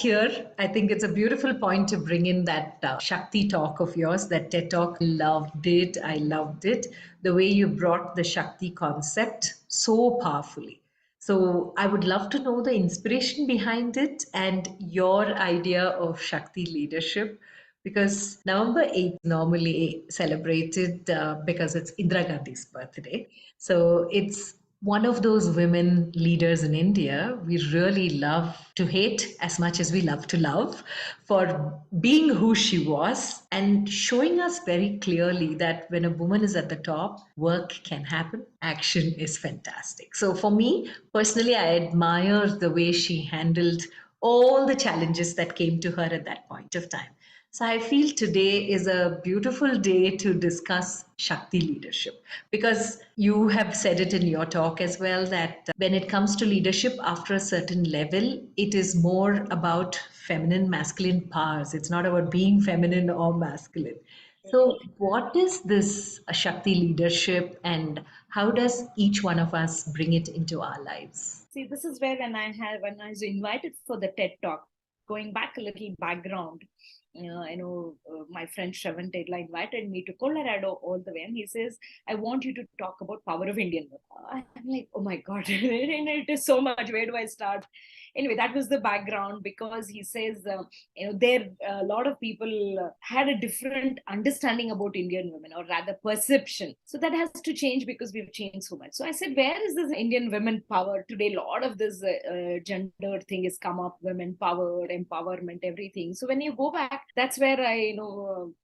Here, I think it's a beautiful point to bring in that Shakti talk of yours, that TED talk. Loved it. I loved it. The way you brought the Shakti concept so powerfully. So I would love to know the inspiration behind it and your idea of Shakti leadership. Because November 8th normally celebrated because it's Indira Gandhi's birthday. So it's one of those women leaders in India we really love to hate as much as we love to love for being who she was and showing us very clearly that when a woman is at the top, work can happen, action is fantastic. So for me personally, I admire the way she handled all the challenges that came to her at that point of time. So I feel today is a beautiful day to discuss Shakti leadership because you have said it in your talk as well that when it comes to leadership after a certain level, it is more about feminine, masculine powers. It's not about being feminine or masculine. So, what is this Shakti leadership and how does each one of us bring it into our lives? See, this is where when I was invited for the TED talk, going back a little background, my friend Shravan Tedla invited me to Colorado all the way, and he says, "I want you to talk about power of Indian women." I'm like, "Oh my God, it is so much. Where do I start?" Anyway, that was the background because he says, there a lot of people had a different understanding about Indian women, or rather perception. So that has to change because we've changed so much. So I said, where is this Indian women power today? A lot of this gender thing has come up, women powered, empowerment, everything. So when you go back, that's where I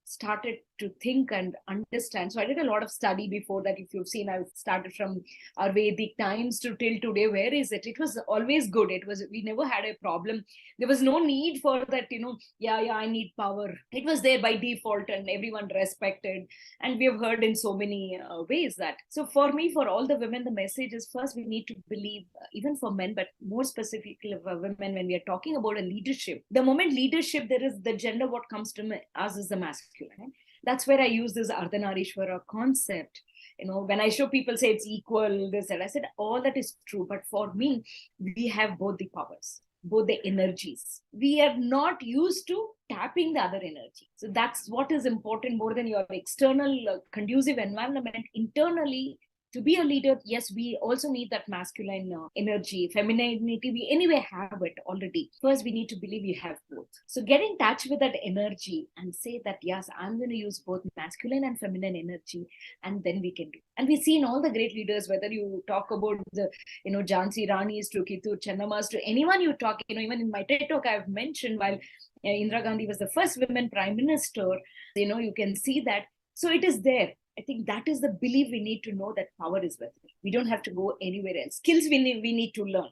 started to think and understand. So I did a lot of study before that. If you've seen, I've started from our Vedic times to till today. Where is it? It was always good. We never had a problem. There was no need for that, I need power. It was there by default and everyone respected. And we have heard in so many ways that. So for me, for all the women, the message is first we need to believe, even for men, but more specifically for women, when we are talking about a leadership, the moment leadership, there is the gender, what comes to us is the masculine. That's where I use this Ardhanarishwara concept. When I show people say it's equal, this and I said, all that is true. But for me, we have both the powers, both the energies. We are not used to tapping the other energy. So that's what is important more than your external conducive environment. Internally, to be a leader, yes, we also need that masculine energy, femininity. We anyway have it already. First, we need to believe we have both. So get in touch with that energy and say that, yes, I'm going to use both masculine and feminine energy, and then we can do. And we've seen all the great leaders, whether you talk about the, Jhansi Ranis to Kittur Channamas, to anyone you talk, even in my TED talk, I've mentioned while Indira Gandhi was the first women prime minister, you can see that. So it is there. I think that is the belief we need to know that power is within. We don't have to go anywhere else. Skills we need to learn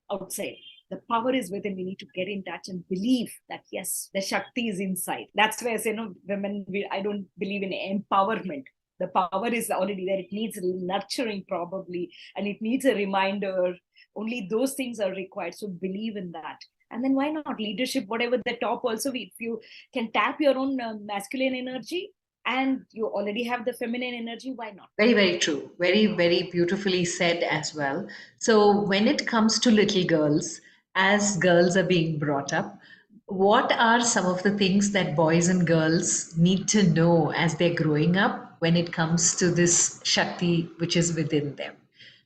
outside. The power is within. We need to get in touch and believe that, yes, the Shakti is inside. That's why I say, women, I don't believe in empowerment. The power is already there. It needs nurturing probably, and it needs a reminder. Only those things are required. So believe in that. And then why not leadership, whatever the top also, if you can tap your own masculine energy, and you already have the feminine energy, why not? Very, very true. Very, very beautifully said as well. So, when it comes to little girls, as girls are being brought up, what are some of the things that boys and girls need to know as they're growing up when it comes to this Shakti which is within them?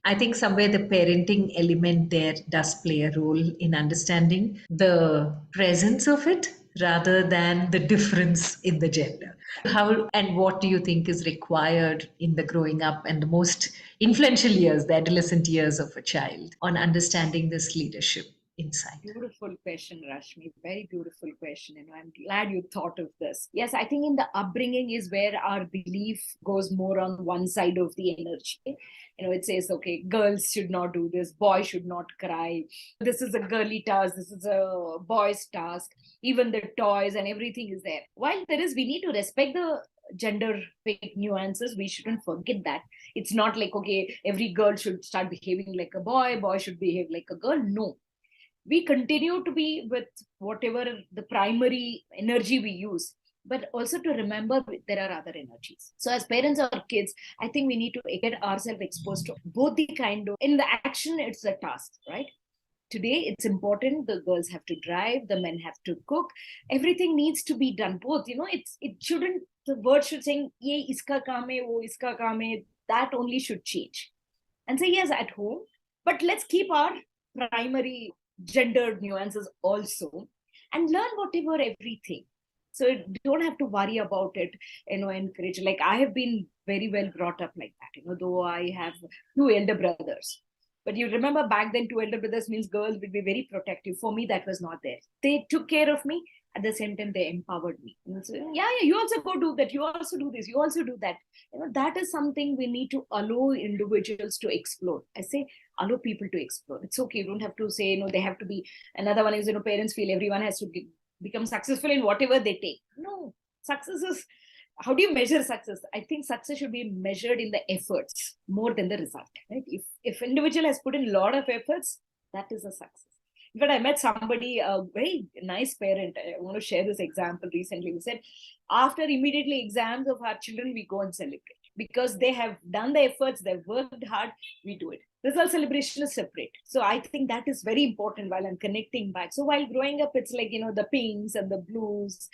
I think somewhere the parenting element there does play a role in understanding the presence of it rather than the difference in the gender. How and what do you think is required in the growing up and the most influential years, the adolescent years of a child, on understanding this leadership insight? Beautiful question, Rashmi. Very beautiful question. I'm glad you thought of this. Yes, I think in the upbringing is where our belief goes more on one side of the energy. It says, okay, girls should not do this, boys should not cry. This is a girly task, this is a boy's task. Even the toys and everything is there. While we need to respect the gender nuances. We shouldn't forget that. It's not like, okay, every girl should start behaving like a boy should behave like a girl. No. We continue to be with whatever the primary energy we use, but also to remember there are other energies. So as parents or kids, I think we need to get ourselves exposed to both the kind of, in the action, it's a task, right? Today, it's important. The girls have to drive, the men have to cook. Everything needs to be done both. It shouldn't, the word should say, ye iska kaam hai, wo iska kaam hai. That only should change. And say, yes, at home, but let's keep our primary gendered nuances also and learn whatever everything. So you don't have to worry about it, encourage. Like I have been very well brought up like that, though I have two elder brothers. But you remember back then, two elder brothers means girls would be very protective. For me, that was not there. They took care of me. At the same time, they empowered me. So, yeah, you also go do that. You also do this. You also do that. That is something we need to allow individuals to explore. I say, allow people to explore. It's okay. You don't have to say, they have to be. Another one is, parents feel everyone has to become successful in whatever they take. No, success is, how do you measure success? I think success should be measured in the efforts more than the result. Right? If individual has put in a lot of efforts, that is a success. In fact, I met somebody, a very nice parent. I want to share this example recently. Who said, after immediately exams of our children, we go and celebrate because they have done the efforts, they've worked hard, we do it. Result celebration is separate. So I think that is very important while I'm connecting back. So while growing up, it's like, the pinks and the blues.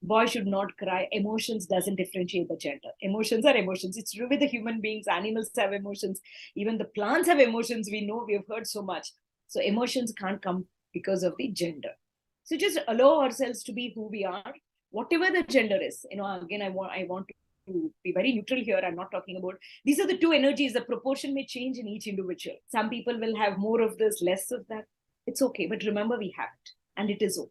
Boy should not cry. Emotions doesn't differentiate the gender. Emotions are emotions. It's true with the human beings. Animals have emotions. Even the plants have emotions. We know, we have heard so much. So emotions can't come because of the gender. So just allow ourselves to be who we are, whatever the gender is. Again, I want to be very neutral here. I'm not talking about, these are the two energies. The proportion may change in each individual. Some people will have more of this, less of that. It's okay. But remember, we have it. And it is okay.